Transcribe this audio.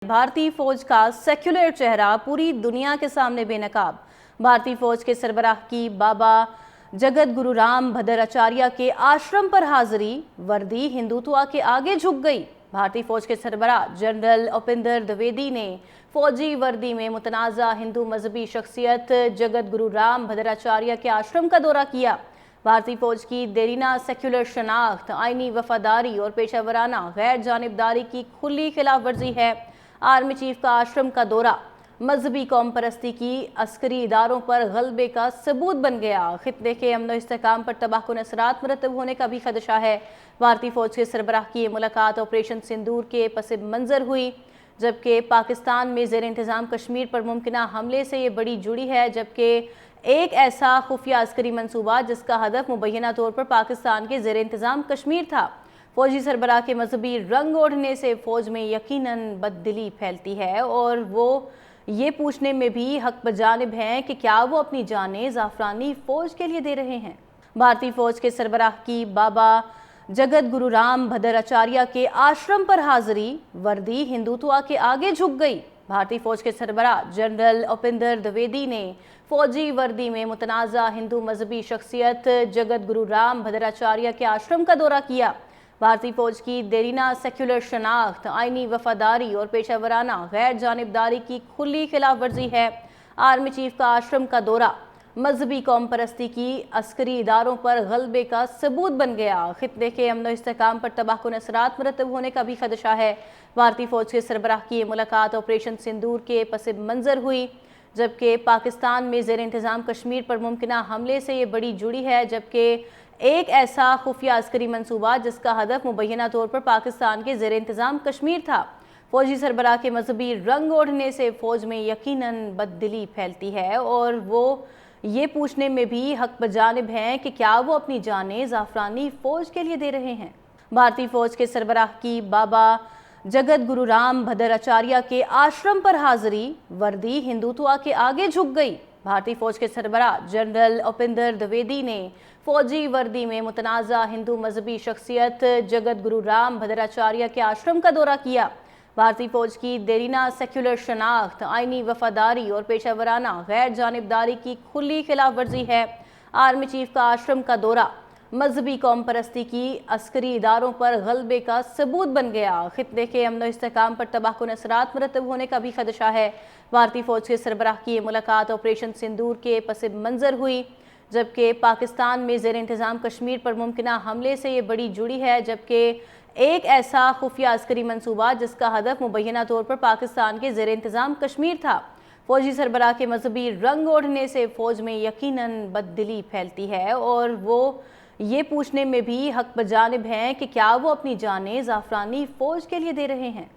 भारतीय फौज का सेक्युलर चेहरा पूरी दुनिया के सामने बेनकाब। भारतीय फौज के सरबराह की बाबा जगत गुरु राम भद्राचार्य के आश्रम पर हाजिरी, वर्दी हिंदुत्व के आगे झुक गई। भारतीय फौज के सरबराह जनरल उपिंदर द्विवेदी ने फौजी वर्दी में मुतनाज़ा हिंदू मजहबी शख्सियत जगत गुरु राम भद्राचार्य के आश्रम का दौरा किया। भारतीय फौज की देरीना सेक्युलर शनाख्त, आईनी वफादारी और पेशेवराना गैर जानिबदारी की खुली खिलाफ वर्जी है। आर्मी चीफ का आश्रम का दौरा मजहबी कौम परस्ती की अस्करी इदारों पर गलबे का सबूत बन गया। खित्ते के अमन इस्तेहकाम पर तबाहकुन असरात मुरतब होने का भी खदशा है। भारतीय फौज के सरबराह की मुलाकात ऑपरेशन सिंदूर के पस मंजर हुई, जबकि पाकिस्तान में ज़ेर इंतज़ाम कश्मीर पर मुमकिना हमले से ये बड़ी जुड़ी है। जबकि एक ऐसा खुफिया अस्करी मनसूबा जिसका हदफ मुबैना तौर पर पाकिस्तान के ज़ेर इंतज़ाम कश्मीर था। फौजी सरबराह के मजहबी रंग ओढ़ने से फौज में यकीनन बददिली फैलती है और वो ये पूछने में भी हक बजानिब हैं कि क्या वो अपनी जानें ज़ाफ़रानी फौज के लिए दे रहे हैं। भारतीय फौज के सरबराह की बाबा जगत गुरु राम भद्राचार्य के आश्रम पर हाजिरी, वर्दी हिंदुत्व के आगे झुक गई। भारतीय फौज के सरबराह जनरल उपिंदर द्विवेदी ने फौजी वर्दी में मुतनाज़ा हिंदू मजहबी शख्सियत जगत गुरु राम भद्राचार्य के आश्रम का दौरा किया। भारतीय फौज की देरीना सेक्युलर शनाख्त, आईनी वफादारी और पेशेवराना गैर जानिबदारी की खुली खिलाफ वर्जी है। आर्मी चीफ का आश्रम का दौरा मजहबी कौम परस्ती की अस्करी इदारों पर गलबे का सबूत बन गया। खित्ते के अमन इस्तेहकाम पर तबाहकुन असरात मुरतब होने का भी खदशा है। भारतीय फौज के सरबराह की मुलाकात ऑपरेशन सिंदूर के पस मंजर हुई, जबकि पाकिस्तान में ज़ेर इंतज़ाम कश्मीर पर मुमकिना हमले से ये बड़ी जुड़ी है। जबकि एक ऐसा खुफिया अस्करी मनसूबा जिसका हदफ मुबैना तौर पर पाकिस्तान के ज़ेर इंतज़ाम कश्मीर था। फौजी सरबराह के मजहबी रंग ओढ़ने से फौज में यकीनन बददिली फैलती है और वो ये पूछने में भी हक बजानिब हैं कि क्या वो अपनी जानें ज़ाफ़रानी फौज के लिए दे रहे हैं। भारतीय फौज के सरबराह की बाबा जगत गुरु राम भद्राचार्य के आश्रम पर हाजिरी, वर्दी हिंदुत्व के आगे झुक गई। भारतीय फौज के सरबराह जनरल उपिंदर द्विवेदी ने फौजी वर्दी में मुतनाज़ा हिंदू मजहबी शख्सियत जगत गुरु राम भद्राचार्य के आश्रम का दौरा किया। भारतीय फौज की देरीना सेक्युलर शनाख्त, आईनी वफादारी और पेशेवराना गैर जानिबदारी की खुली खिलाफ वर्जी है। आर्मी चीफ का आश्रम का दौरा मजहबी कौम परस्ती की अस्करी इदारों पर गलबे का सबूत बन गया। खित्ते के अमन इस्तेहकाम पर तबाहकुन असरात मुरतब होने का भी खदशा है। भारतीय फौज के सरबराह की मुलाकात ऑपरेशन सिंदूर के पस मंजर हुई, जबकि पाकिस्तान में ज़ेर इंतज़ाम कश्मीर पर मुमकिना हमले से ये बड़ी जुड़ी है। जबकि एक ऐसा खुफिया अस्करी मनसूबा जिसका हदफ मुबैना तौर पर पाकिस्तान के ज़ेर इंतज़ाम कश्मीर था। फौजी सरबराह के मजहबी रंग ओढ़ने से फौज में यकीनन बददिली फैलती है और वो ये पूछने में भी हक बजानिब हैं कि क्या वो अपनी जानें ज़ाफ़रानी फौज के लिए दे रहे हैं।